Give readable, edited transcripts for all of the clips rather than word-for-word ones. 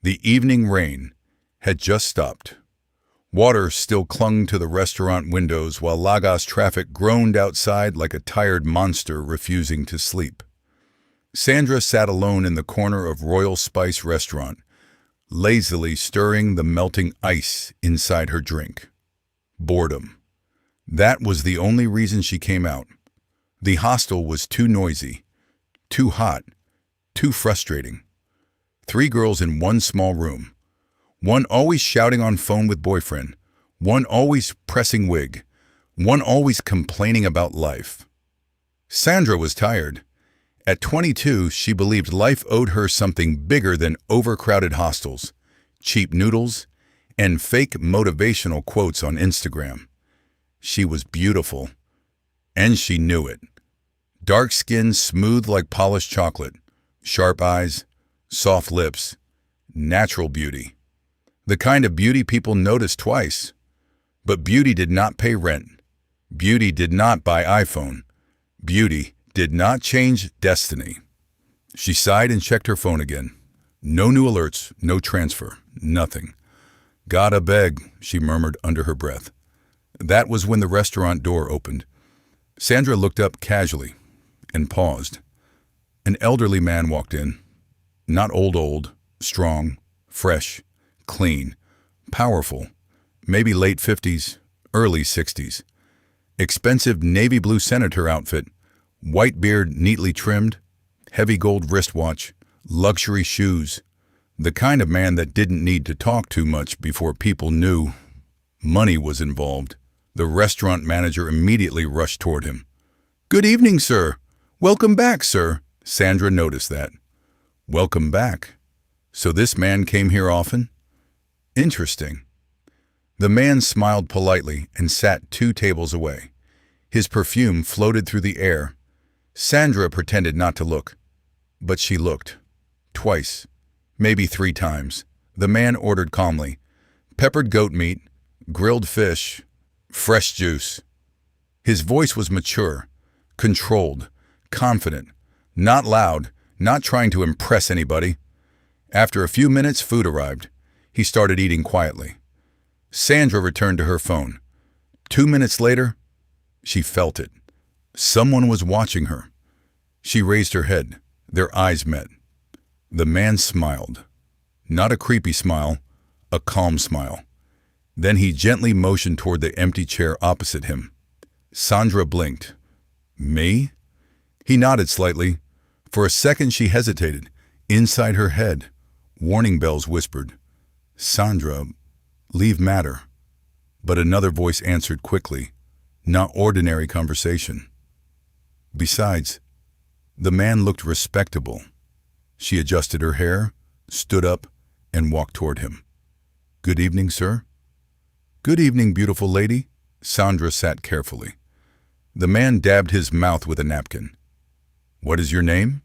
The evening rain had just stopped. Water still clung to the restaurant windows while Lagos traffic groaned outside like a tired monster refusing to sleep. Sandra sat alone in the corner of Royal Spice restaurant, lazily stirring the melting ice inside her drink. Boredom. That was the only reason she came out. The hostel was too noisy, too hot, too frustrating. 3 girls in one small room. One always shouting on phone with boyfriend. One always pressing wig. One always complaining about life. Sandra was tired. At 22, she believed life owed her something bigger than overcrowded hostels, cheap noodles, and fake motivational quotes on Instagram. She was beautiful, and she knew it. Dark skin smooth like polished chocolate, sharp eyes, soft lips, natural beauty. The kind of beauty people notice twice. But beauty did not pay rent. Beauty did not buy iPhone. Beauty did not change destiny. She sighed and checked her phone again. No new alerts, no transfer, nothing. "Gotta beg," she murmured under her breath. That was when the restaurant door opened. Sandra looked up casually and paused. An elderly man walked in. Not old, strong, fresh, clean, powerful, maybe late 50s, early 60s. Expensive navy blue senator outfit, white beard neatly trimmed, heavy gold wristwatch, luxury shoes. The kind of man that didn't need to talk too much before people knew money was involved. The restaurant manager immediately rushed toward him. "Good evening, sir. Welcome back, sir." Sandra noticed that. Welcome back. So this man came here often? Interesting. The man smiled politely and sat 2 tables away. His perfume floated through the air. Sandra pretended not to look, but she looked. Twice, maybe 3 times. The man ordered calmly. Peppered goat meat, grilled fish, fresh juice. His voice was mature, controlled, confident, not loud, not trying to impress anybody. After a few minutes, food arrived. He started eating quietly. Sandra returned to her phone. 2 minutes later, she felt it. Someone was watching her. She raised her head. Their eyes met. The man smiled. Not a creepy smile, a calm smile. Then he gently motioned toward the empty chair opposite him. Sandra blinked. "Me?" He nodded slightly. For a second she hesitated. Inside her head, warning bells whispered, "Sandra, leave matter." But another voice answered quickly, "Not ordinary conversation." Besides, the man looked respectable. She adjusted her hair, stood up, and walked toward him. "Good evening, sir." "Good evening, beautiful lady." Sandra sat carefully. The man dabbed his mouth with a napkin. "What is your name?"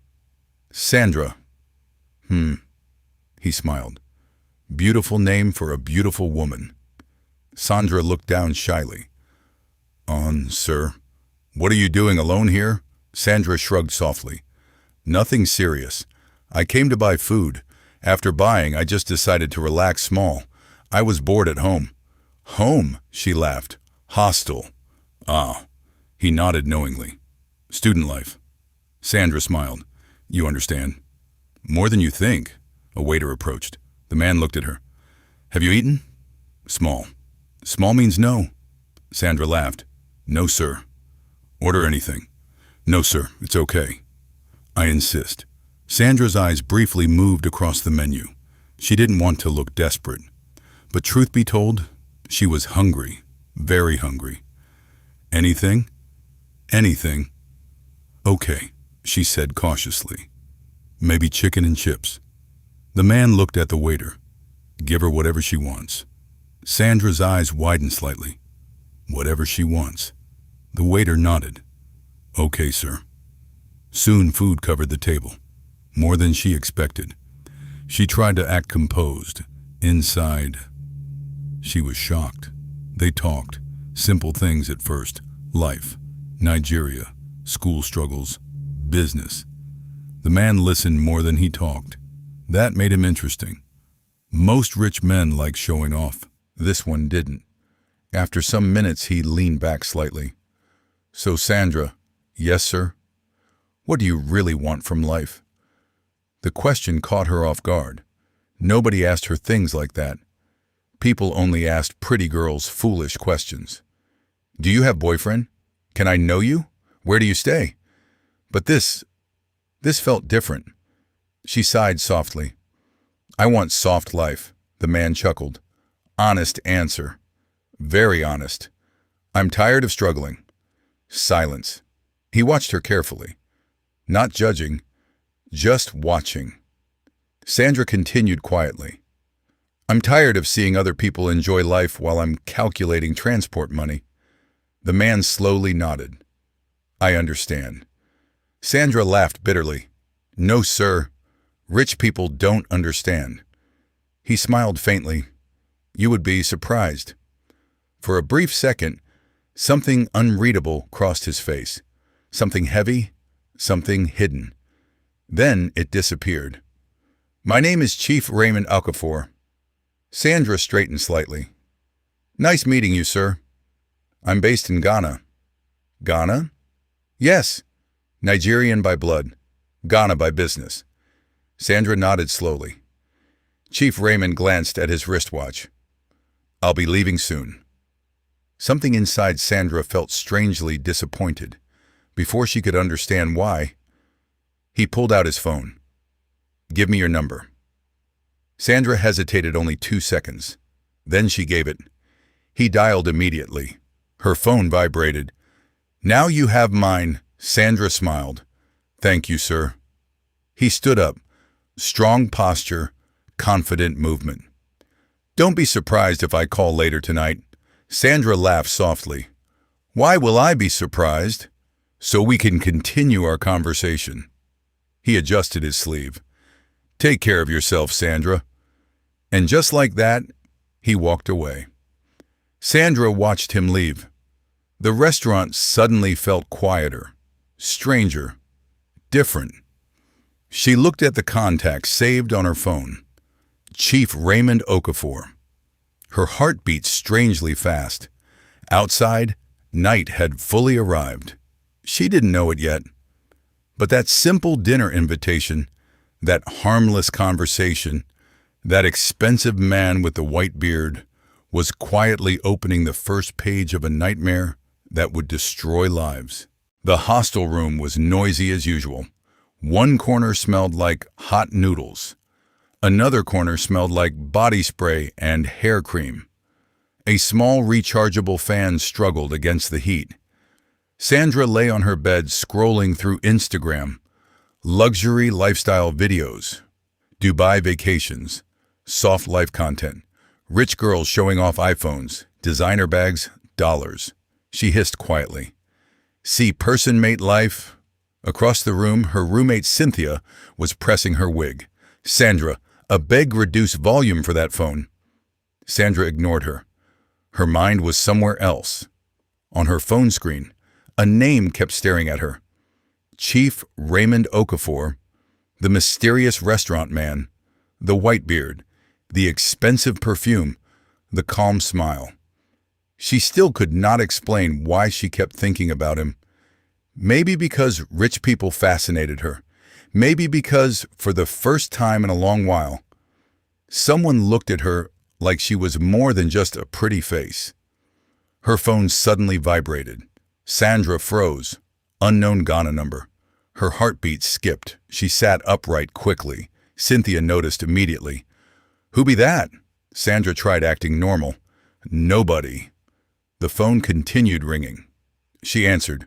"Sandra." He smiled. "Beautiful name for a beautiful woman." Sandra looked down shyly. Sir. What are you doing alone here?" Sandra shrugged softly. "Nothing serious. I came to buy food. After buying, I just decided to relax small. I was bored at home." "Home?" she laughed. "Hostel." "Ah." He nodded knowingly. "Student life." Sandra smiled. "You understand." "More than you think." A waiter approached. The man looked at her. "Have you eaten?" "Small." "Small means no." Sandra laughed. "No, sir." "Order anything." "No, sir, it's okay." "I insist." Sandra's eyes briefly moved across the menu. She didn't want to look desperate. But truth be told, she was hungry, very hungry. "Anything?" "Anything." "Okay," she said cautiously. "Maybe chicken and chips." The man looked at the waiter. "Give her whatever she wants." Sandra's eyes widened slightly. "Whatever she wants." The waiter nodded. "Okay, sir." Soon food covered the table. More than she expected. She tried to act composed. Inside, she was shocked. They talked. Simple things at first. Life, Nigeria, school struggles, business. The man listened more than he talked. That made him interesting. Most rich men like showing off. This one didn't. After some minutes, he leaned back slightly. So, Sandra, yes, sir? What do you really want from life? The question caught her off guard. Nobody asked her things like that. People only asked pretty girls foolish questions. Do you have boyfriend? Can I know you? Where do you stay? But this felt different. She sighed softly. I want soft life, the man chuckled. Honest answer. Very honest. I'm tired of struggling. Silence. He watched her carefully. Not judging, just watching. Sandra continued quietly. I'm tired of seeing other people enjoy life while I'm calculating transport money. The man slowly nodded. I understand. Sandra laughed bitterly. No, sir. Rich people don't understand. He smiled faintly. You would be surprised. For a brief second, something unreadable crossed his face. Something heavy, something hidden. Then it disappeared. My name is Chief Raymond Okafor. Sandra straightened slightly. Nice meeting you, sir. I'm based in Ghana. Ghana? Yes. Nigerian by blood. Ghana by business. Sandra nodded slowly. Chief Raymond glanced at his wristwatch. I'll be leaving soon. Something inside Sandra felt strangely disappointed. Before she could understand why, he pulled out his phone. Give me your number. Sandra hesitated only 2 seconds. Then she gave it. He dialed immediately. Her phone vibrated. Now you have mine, Sandra smiled. Thank you, sir. He stood up. Strong posture, confident movement. Don't be surprised if I call later tonight. Sandra laughed softly. Why will I be surprised? So we can continue our conversation. He adjusted his sleeve. Take care of yourself, Sandra. And just like that, he walked away. Sandra watched him leave. The restaurant suddenly felt quieter, stranger, different. She looked at the contacts saved on her phone. Chief Raymond Okafor. Her heart beat strangely fast. Outside, night had fully arrived. She didn't know it yet. But that simple dinner invitation, that harmless conversation, that expensive man with the white beard, was quietly opening the first page of a nightmare that would destroy lives. The hostel room was noisy as usual. One corner smelled like hot noodles. Another corner smelled like body spray and hair cream. A small rechargeable fan struggled against the heat. Sandra lay on her bed scrolling through Instagram, luxury lifestyle videos, Dubai vacations, soft life content, rich girls showing off iPhones, designer bags, dollars. She hissed quietly. See person-mate life? Across the room, her roommate Cynthia was pressing her wig. Sandra, beg reduce volume for that phone. Sandra ignored her. Her mind was somewhere else. On her phone screen, a name kept staring at her. Chief Raymond Okafor, the mysterious restaurant man, the white beard, the expensive perfume, the calm smile. She still could not explain why she kept thinking about him. Maybe because rich people fascinated her. Maybe because, for the first time in a long while, someone looked at her like she was more than just a pretty face. Her phone suddenly vibrated. Sandra froze. Unknown Ghana number. Her heartbeat skipped. She sat upright quickly. Cynthia noticed immediately. Who be that? Sandra tried acting normal. Nobody. The phone continued ringing. She answered.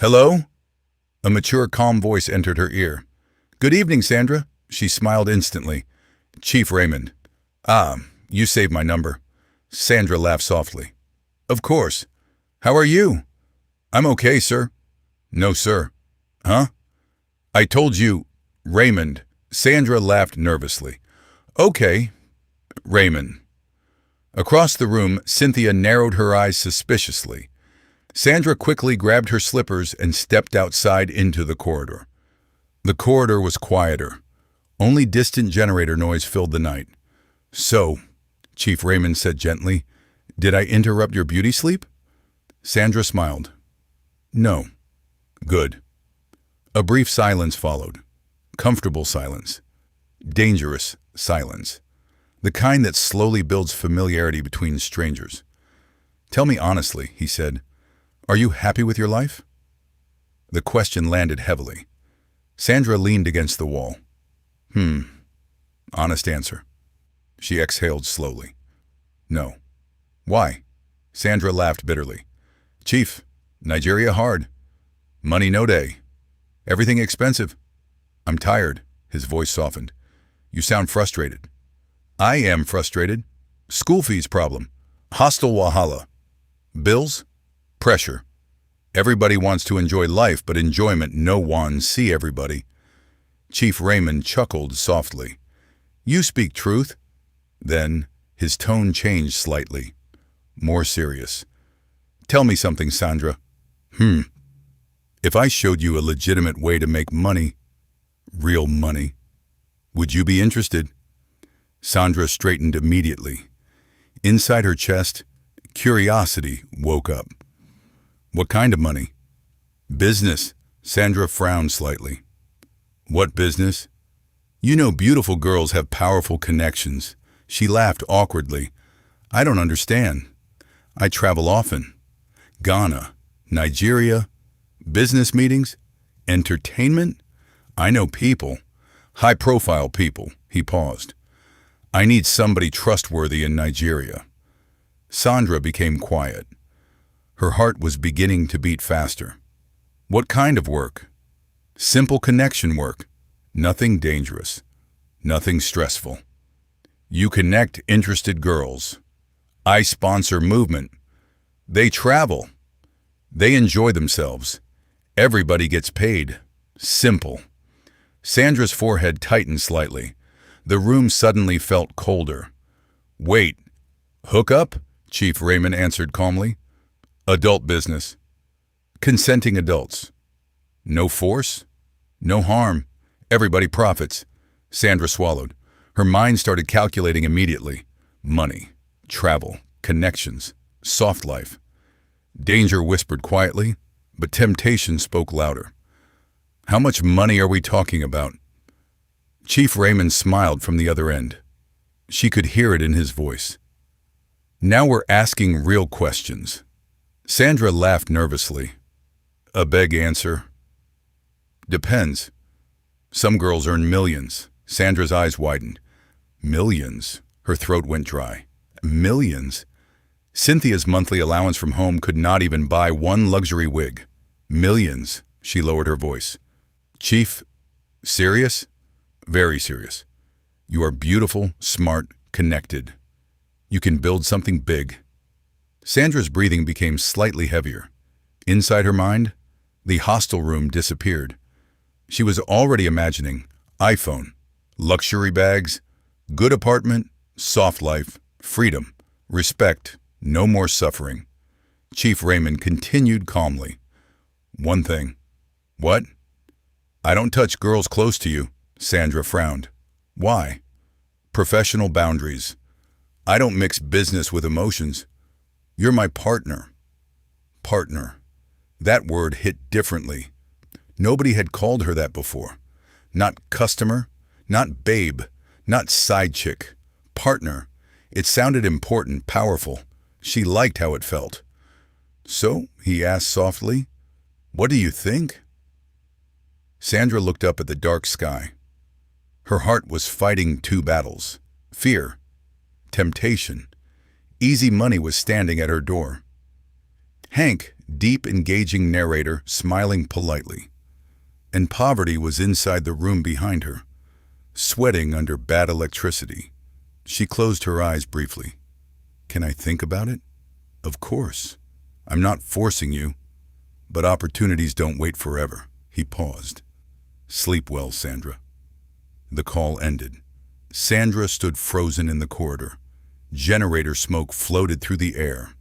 Hello? A mature, calm voice entered her ear. Good evening, Sandra. She smiled instantly. Chief Raymond. Ah, you saved my number. Sandra laughed softly. Of course. How are you? I'm okay, sir. No, sir. Huh? I told you, Raymond. Sandra laughed nervously. Okay, Raymond. Across the room, Cynthia narrowed her eyes suspiciously. Sandra quickly grabbed her slippers and stepped outside into the corridor. The corridor was quieter. Only distant generator noise filled the night. So, Chief Raymond said gently, did I interrupt your beauty sleep? Sandra smiled. No. Good. A brief silence followed. Comfortable silence. Dangerous silence. The kind that slowly builds familiarity between strangers. Tell me honestly, he said, are you happy with your life? The question landed heavily. Sandra leaned against the wall. Honest answer. She exhaled slowly. No. Why? Sandra laughed bitterly. Chief, Nigeria hard. Money no day. Everything expensive. I'm tired. His voice softened. You sound frustrated. I am frustrated. School fees problem. Hostel wahala. Bills? Pressure. Everybody wants to enjoy life, but enjoyment no one see everybody. Chief Raymond chuckled softly. You speak truth. Then his tone changed slightly. More serious. Tell me something, Sandra. If I showed you a legitimate way to make money, real money, would you be interested? Sandra straightened immediately. Inside her chest, curiosity woke up. What kind of money? Business. Sandra frowned slightly. What business? You know beautiful girls have powerful connections. She laughed awkwardly. I don't understand. I travel often. Ghana, Nigeria, business meetings, entertainment. I know people, high-profile people. He paused. I need somebody trustworthy in Nigeria. Sandra became quiet. Her heart was beginning to beat faster. What kind of work? Simple connection work. Nothing dangerous. Nothing stressful. You connect interested girls. I sponsor movement. They travel. They enjoy themselves. Everybody gets paid. Simple. Sandra's forehead tightened slightly. The room suddenly felt colder. Wait. Hook up? Chief Raymond answered calmly. Adult business. Consenting adults. No force? No harm. Everybody profits. Sandra swallowed. Her mind started calculating immediately. Money, travel, connections, soft life. Danger whispered quietly, but temptation spoke louder. How much money are we talking about? Chief Raymond smiled from the other end. She could hear it in his voice. Now we're asking real questions. Sandra laughed nervously. A beg answer. Depends. Some girls earn millions. Sandra's eyes widened. Millions. Her throat went dry. Millions. Cynthia's monthly allowance from home could not even buy one luxury wig. Millions. She lowered her voice. Chief, serious? Very serious. You are beautiful, smart, connected. You can build something big. Sandra's breathing became slightly heavier. Inside her mind, the hostel room disappeared. She was already imagining iPhone, luxury bags, good apartment, soft life, freedom, respect, no more suffering. Chief Raymond continued calmly. One thing. What? I don't touch girls close to you. Sandra frowned. Why? Professional boundaries. I don't mix business with emotions. You're my partner. Partner. That word hit differently. Nobody had called her that before. Not customer, not babe, not side chick. Partner. It sounded important, powerful. She liked how it felt. So, he asked softly, what do you think? Sandra looked up at the dark sky. Her heart was fighting two battles. Fear. Temptation. Easy money was standing at her door. Hank, deep, engaging narrator, smiling politely. And poverty was inside the room behind her, sweating under bad electricity. She closed her eyes briefly. Can I think about it? Of course. I'm not forcing you, but opportunities don't wait forever. He paused. Sleep well, Sandra. The call ended. Sandra stood frozen in the corridor. Generator smoke floated through the air.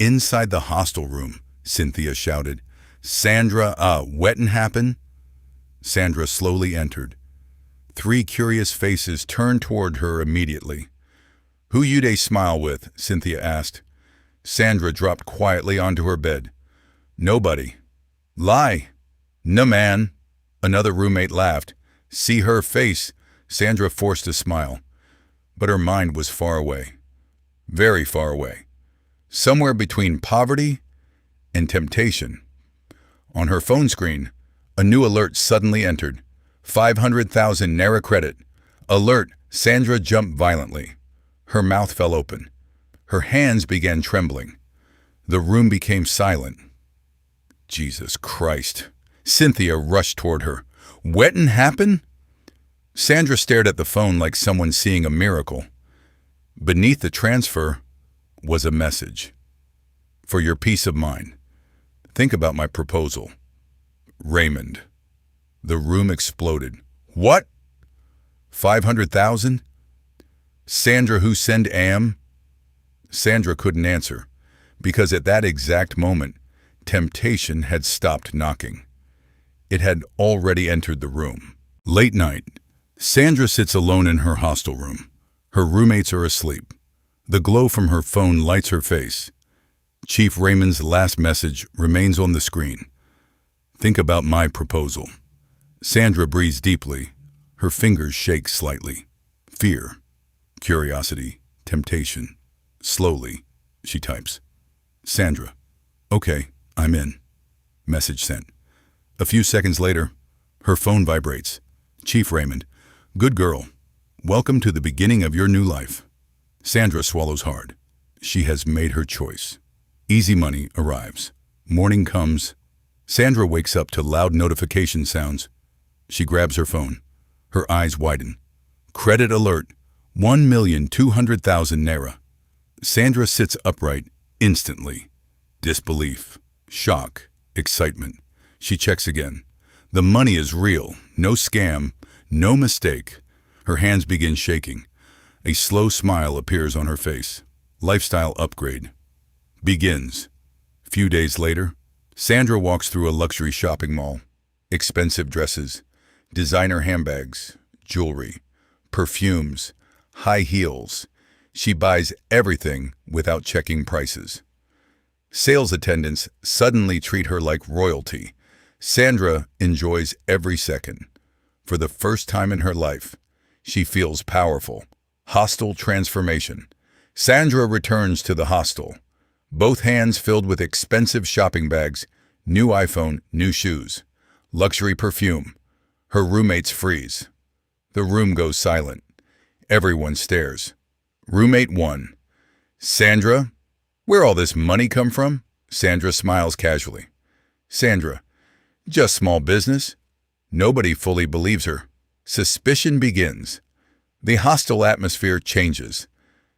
Inside the hostel room, Cynthia shouted, Sandra, wettin' happen? Sandra slowly entered. 3 curious faces turned toward her immediately. Who you dey smile with? Cynthia asked. Sandra dropped quietly onto her bed. Nobody. Lie. No man. Another roommate laughed. See her face. Sandra forced a smile. But her mind was far away. Very far away. Somewhere between poverty and temptation. On her phone screen, a new alert suddenly entered. 500,000 naira credit. Alert! Sandra jumped violently. Her mouth fell open. Her hands began trembling. The room became silent. Jesus Christ. Cynthia rushed toward her. Wetin happen? Sandra stared at the phone like someone seeing a miracle. Beneath the transfer was a message. For your peace of mind, think about my proposal. Raymond. The room exploded. What? 500,000? Sandra who send am? Sandra couldn't answer, because at that exact moment, temptation had stopped knocking. It had already entered the room. Late night, Sandra sits alone in her hostel room. Her roommates are asleep. The glow from her phone lights her face. Chief Raymond's last message remains on the screen. Think about my proposal. Sandra breathes deeply. Her fingers shake slightly. Fear, curiosity, temptation. Slowly, she types. Sandra. Okay, I'm in. Message sent. A few seconds later, her phone vibrates. Chief Raymond. Good girl. Welcome to the beginning of your new life. Sandra swallows hard. She has made her choice. Easy money arrives. Morning comes. Sandra wakes up to loud notification sounds. She grabs her phone. Her eyes widen. Credit alert. 1,200,000 naira. Sandra sits upright instantly. Disbelief, shock, excitement. She checks again. The money is real. No scam. No mistake. Her hands begin shaking. A slow smile appears on her face. Lifestyle upgrade begins. Few days later, Sandra walks through a luxury shopping mall. Expensive dresses, designer handbags, jewelry, perfumes, high heels. She buys everything without checking prices. Sales attendants suddenly treat her like royalty. Sandra enjoys every second. For the first time in her life, she feels powerful. Hostel transformation. Sandra returns to the hostel, both hands filled with expensive shopping bags, new iPhone, new shoes, luxury perfume. Her roommates freeze. The room goes silent. Everyone stares. Roommate 1. Sandra, where all this money come from? Sandra smiles casually. Sandra, just small business. Nobody fully believes her. Suspicion begins. The hostile atmosphere changes.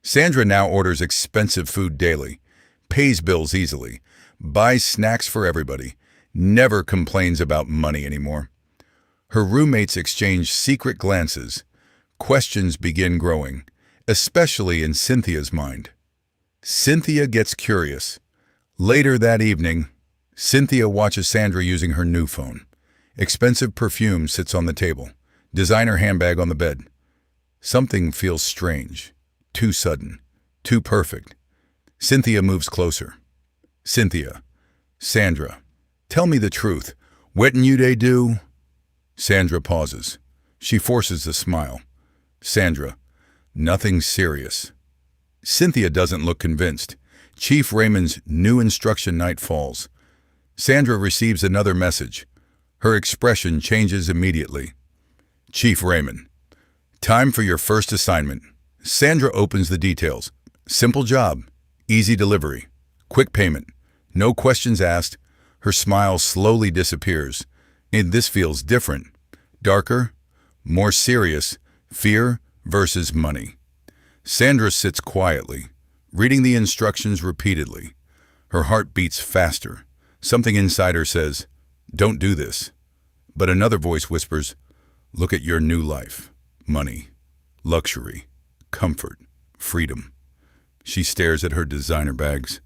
Sandra now orders expensive food daily, pays bills easily, buys snacks for everybody, never complains about money anymore. Her roommates exchange secret glances. Questions begin growing, especially in Cynthia's mind. Cynthia gets curious. Later that evening, Cynthia watches Sandra using her new phone. Expensive perfume sits on the table, designer handbag on the bed. Something feels strange, too sudden, too perfect. Cynthia moves closer. Cynthia, Sandra, tell me the truth. Wetin you dey do? Sandra pauses. She forces a smile. Sandra, nothing serious. Cynthia doesn't look convinced. Chief Raymond's new instruction night falls. Sandra receives another message. Her expression changes immediately. Chief Raymond, time for your first assignment. Sandra opens the details. Simple job, easy delivery, quick payment, no questions asked. Her smile slowly disappears. And this feels different. Darker, more serious, fear versus money. Sandra sits quietly, reading the instructions repeatedly. Her heart beats faster. Something inside her says, don't do this. But another voice whispers, look at your new life. Money, luxury, comfort, freedom. She stares at her designer bags,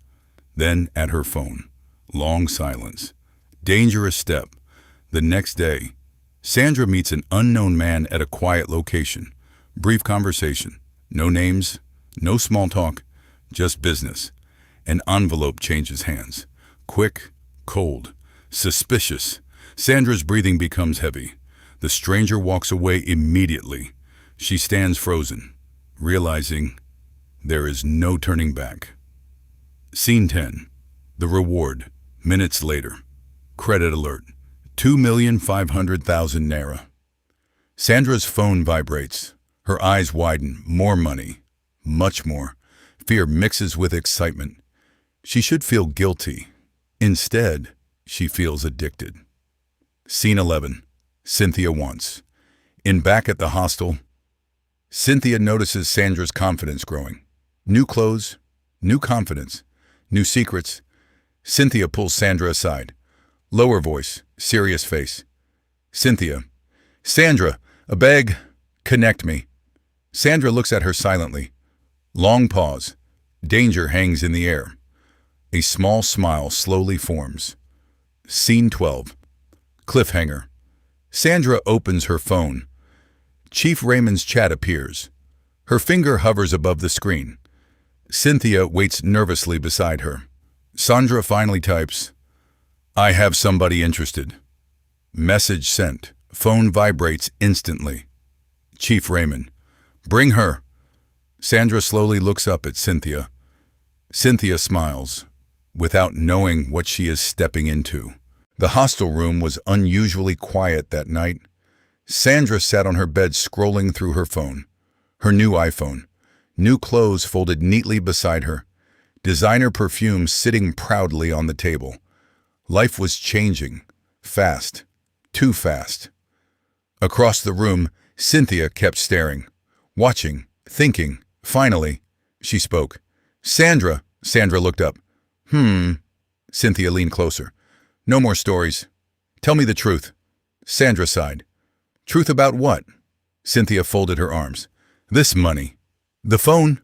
then at her phone. Long silence. Dangerous step. The next day, Sandra meets an unknown man at a quiet location. Brief conversation. No names, No small talk, just business. An envelope changes hands. Quick, cold, suspicious. Sandra's breathing becomes heavy. The stranger walks away immediately. She stands frozen, realizing there is no turning back. Scene 10. The reward. Minutes later. Credit alert. 2,500,000 naira. Sandra's phone vibrates. Her eyes widen. More money. Much more. Fear mixes with excitement. She should feel guilty. Instead, she feels addicted. Scene 11. Cynthia wants. Back at the hostel, Cynthia notices Sandra's confidence growing. New clothes, new confidence, new secrets. Cynthia pulls Sandra aside. Lower voice, serious face. Cynthia. Sandra, a beg. Connect me. Sandra looks at her silently. Long pause. Danger hangs in the air. A small smile slowly forms. Scene 12. Cliffhanger. Sandra opens her phone. Chief Raymond's chat appears. Her finger hovers above the screen. Cynthia waits nervously beside her. Sandra finally types, "I have somebody interested." Message sent. Phone vibrates instantly. Chief Raymond. "Bring her." Sandra slowly looks up at Cynthia. Cynthia smiles, without knowing what she is stepping into. The hostel room was unusually quiet that night. Sandra sat on her bed scrolling through her phone. Her new iPhone. New clothes folded neatly beside her. Designer perfume sitting proudly on the table. Life was changing. Fast. Too fast. Across the room, Cynthia kept staring. Watching. Thinking. Finally, she spoke. "Sandra." Sandra looked up. Cynthia leaned closer. "No more stories. Tell me the truth." Sandra sighed. "Truth about what?" Cynthia folded her arms. "This money. The phone.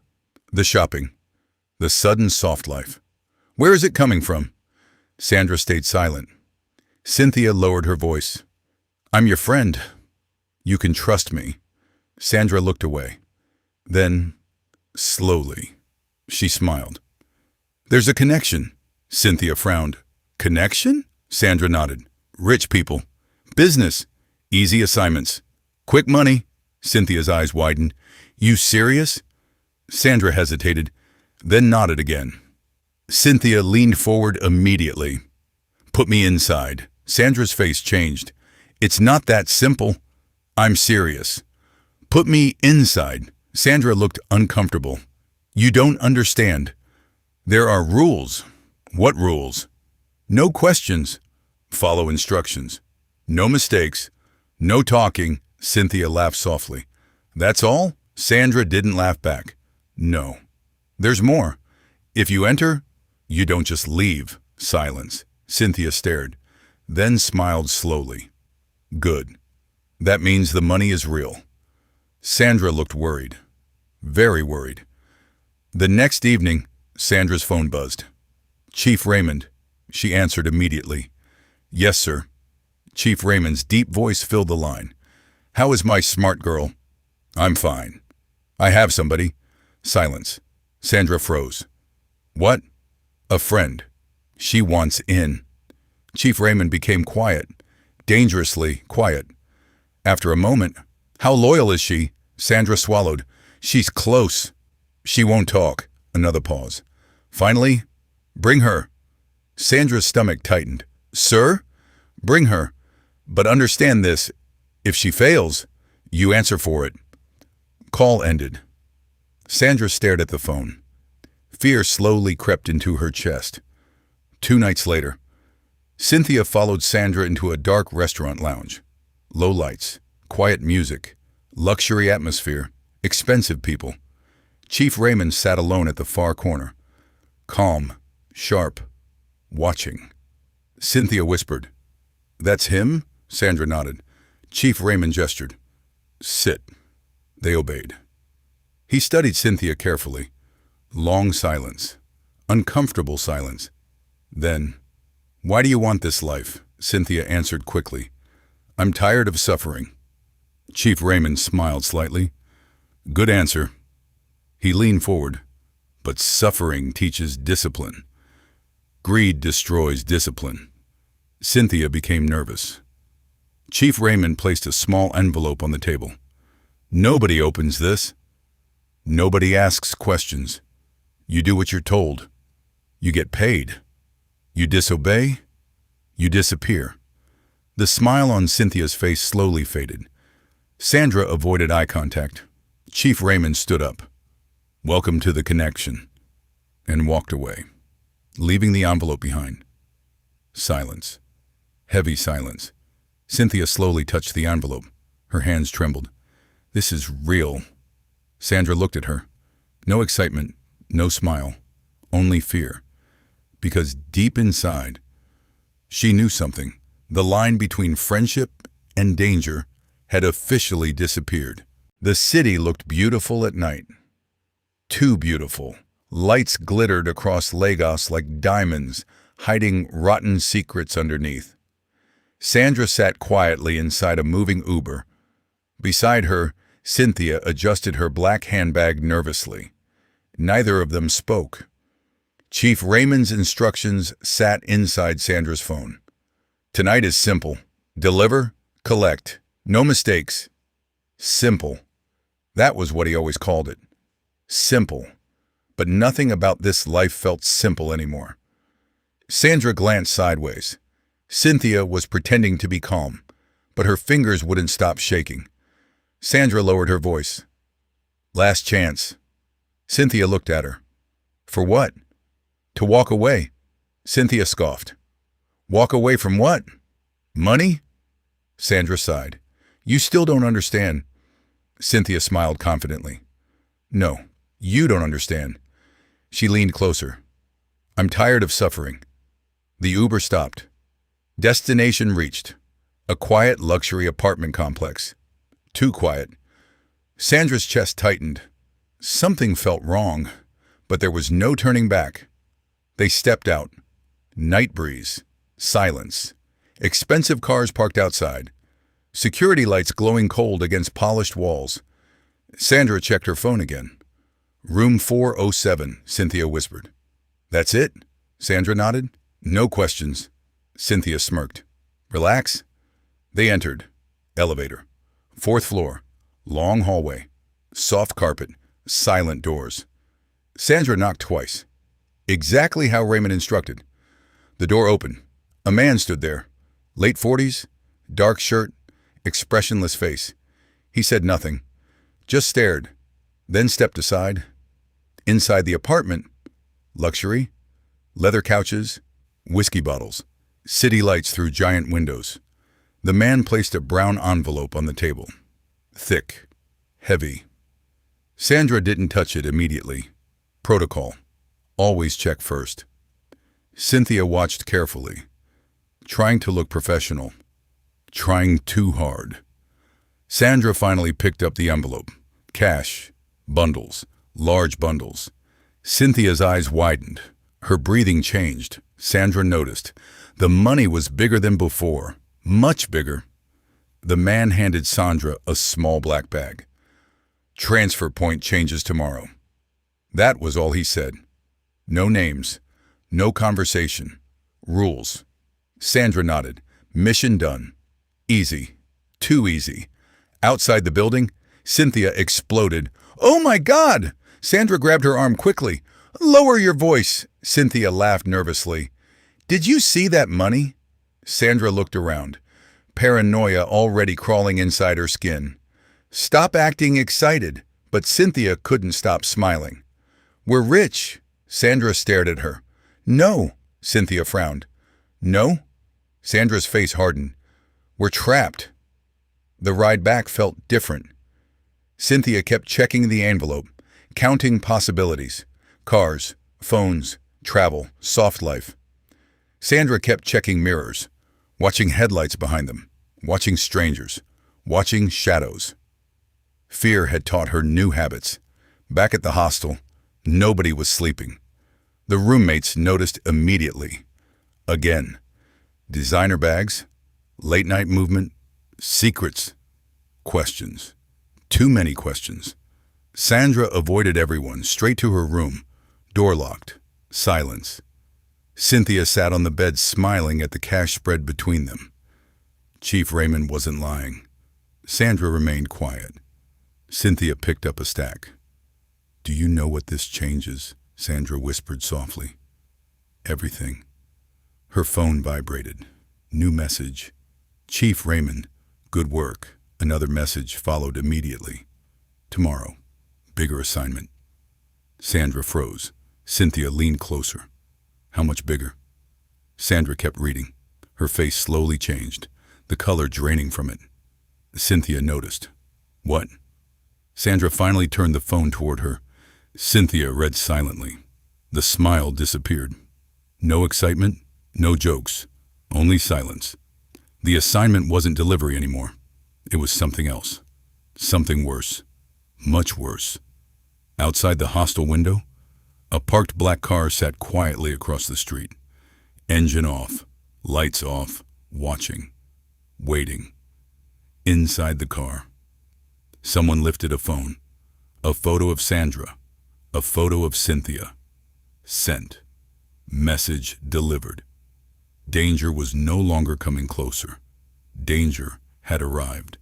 The shopping. The sudden soft life. Where is it coming from?" Sandra stayed silent. Cynthia lowered her voice. "I'm your friend. You can trust me." Sandra looked away. Then, slowly, she smiled. "There's a connection." Cynthia frowned. "Connection?" Sandra nodded. "Rich people. Business. Easy assignments. Quick money." Cynthia's eyes widened. "You serious?" Sandra hesitated, then nodded again. Cynthia leaned forward immediately. "Put me inside." Sandra's face changed. "It's not that simple." "I'm serious." "Put me inside." Sandra looked uncomfortable. "You don't understand. There are rules." "What rules?" "No questions. Follow instructions. No mistakes. No talking." Cynthia laughed softly. "That's all?" Sandra didn't laugh back. "No. There's more. If you enter, you don't just leave." Silence. Cynthia stared, then smiled slowly. "Good. That means the money is real." Sandra looked worried. Very worried. The next evening, Sandra's phone buzzed. "Chief Raymond." She answered immediately. "Yes, sir." Chief Raymond's deep voice filled the line. "How is my smart girl?" "I'm fine." "I have somebody." Silence. Sandra froze. "What?" "A friend. She wants in." Chief Raymond became quiet, dangerously quiet. After a moment, "How loyal is she?" Sandra swallowed. "She's close." "She won't talk." Another pause. Finally, "Bring her." Sandra's stomach tightened. "Sir?" "Bring her. But understand this. If she fails, you answer for it." Call ended. Sandra stared at the phone. Fear slowly crept into her chest. 2 nights later, Cynthia followed Sandra into a dark restaurant lounge. Low lights, quiet music, luxury atmosphere, expensive people. Chief Raymond sat alone at the far corner. Calm, sharp, watching. Cynthia whispered, "That's him?" Sandra nodded. Chief Raymond gestured. "Sit." They obeyed. He studied Cynthia carefully. Long silence. Uncomfortable silence. Then, "Why do you want this life?" Cynthia answered quickly. "I'm tired of suffering." Chief Raymond smiled slightly. "Good answer." He leaned forward. But suffering teaches discipline. Greed destroys discipline. Cynthia became nervous. Chief Raymond placed a small envelope on the table. Nobody opens this. Nobody asks questions. You do what you're told. You get paid. You disobey. You disappear. The smile on Cynthia's face slowly faded. Sandra avoided eye contact. Chief Raymond stood up. "Welcome to the connection," and walked away, leaving the envelope behind. Silence. Heavy silence. Cynthia slowly touched the envelope. Her hands trembled. "This is real." Sandra looked at her. No excitement, no smile, only fear. Because deep inside, she knew something. The line between friendship and danger had officially disappeared. The city looked beautiful at night. Too beautiful. Lights glittered across Lagos like diamonds, hiding rotten secrets underneath. Sandra sat quietly inside a moving Uber. Beside her, Cynthia adjusted her black handbag nervously. Neither of them spoke. Chief Raymond's instructions sat inside Sandra's phone. "Tonight is simple. Deliver, collect. No mistakes. Simple." That was what he always called it. Simple. But nothing about this life felt simple anymore. Sandra glanced sideways. Cynthia was pretending to be calm, but her fingers wouldn't stop shaking. Sandra lowered her voice. "Last chance." Cynthia looked at her. "For what?" "To walk away." Cynthia scoffed. "Walk away from what? Money?" Sandra sighed. "You still don't understand." Cynthia smiled confidently. "No, you don't understand." She leaned closer. "I'm tired of suffering." The Uber stopped. Destination reached. A quiet luxury apartment complex. Too quiet. Sandra's chest tightened. Something felt wrong, but there was no turning back. They stepped out. Night breeze. Silence. Expensive cars parked outside. Security lights glowing cold against polished walls. Sandra checked her phone again. "Room 407, Cynthia whispered. "That's it?" Sandra nodded. "No questions." Cynthia smirked. "Relax." They entered. Elevator. 4th floor. Long hallway. Soft carpet. Silent doors. Sandra knocked twice. Exactly how Raymond instructed. The door opened. A man stood there. Late 40s, dark shirt, expressionless face. He said nothing. Just stared. Then stepped aside. Inside the apartment, luxury, leather couches, whiskey bottles, city lights through giant windows. The man placed a brown envelope on the table. Thick, heavy. Sandra didn't touch it immediately. Protocol. Always check first. Cynthia watched carefully, trying to look professional, trying too hard. Sandra finally picked up the envelope. Cash, bundles, large bundles. Cynthia's eyes widened. Her breathing changed. Sandra noticed. The money was bigger than before. Much bigger. The man handed Sandra a small black bag. "Transfer point changes tomorrow." That was all he said. No names. No conversation. Rules. Sandra nodded. Mission done. Easy. Too easy. Outside the building, Cynthia exploded. "Oh my God!" Sandra grabbed her arm quickly. "Lower your voice." Cynthia laughed nervously. "Did you see that money?" Sandra looked around. Paranoia already crawling inside her skin. "Stop acting excited." But Cynthia couldn't stop smiling. "We're rich." Sandra stared at her. "No." Cynthia frowned. "No?" Sandra's face hardened. "We're trapped." The ride back felt different. Cynthia kept checking the envelope, counting possibilities. Cars, phones, travel, soft life. Sandra kept checking mirrors, watching headlights behind them, watching strangers, watching shadows. Fear had taught her new habits. Back at the hostel, nobody was sleeping. The roommates noticed immediately. Again. Designer bags, late-night movement, secrets, questions. Too many questions. Sandra avoided everyone, straight to her room. Door locked. Silence. Cynthia sat on the bed smiling at the cash spread between them. Chief Raymond wasn't lying. Sandra remained quiet. Cynthia picked up a stack. "Do you know what this changes?" Sandra whispered softly. "Everything." Her phone vibrated. New message. "Chief Raymond, good work." Another message followed immediately. "Tomorrow. Bigger assignment." Sandra froze. Cynthia leaned closer. "How much bigger?" Sandra kept reading. Her face slowly changed, the color draining from it. Cynthia noticed. "What?" Sandra finally turned the phone toward her. Cynthia read silently. The smile disappeared. No excitement, no jokes, only silence. The assignment wasn't delivery anymore. It was something else. Something worse. Much worse. Outside the hostel window, a parked black car sat quietly across the street. Engine off, lights off, watching, waiting. Inside the car, someone lifted a phone. A photo of Sandra. A photo of Cynthia. Sent. Message delivered. Danger was no longer coming closer. Danger had arrived.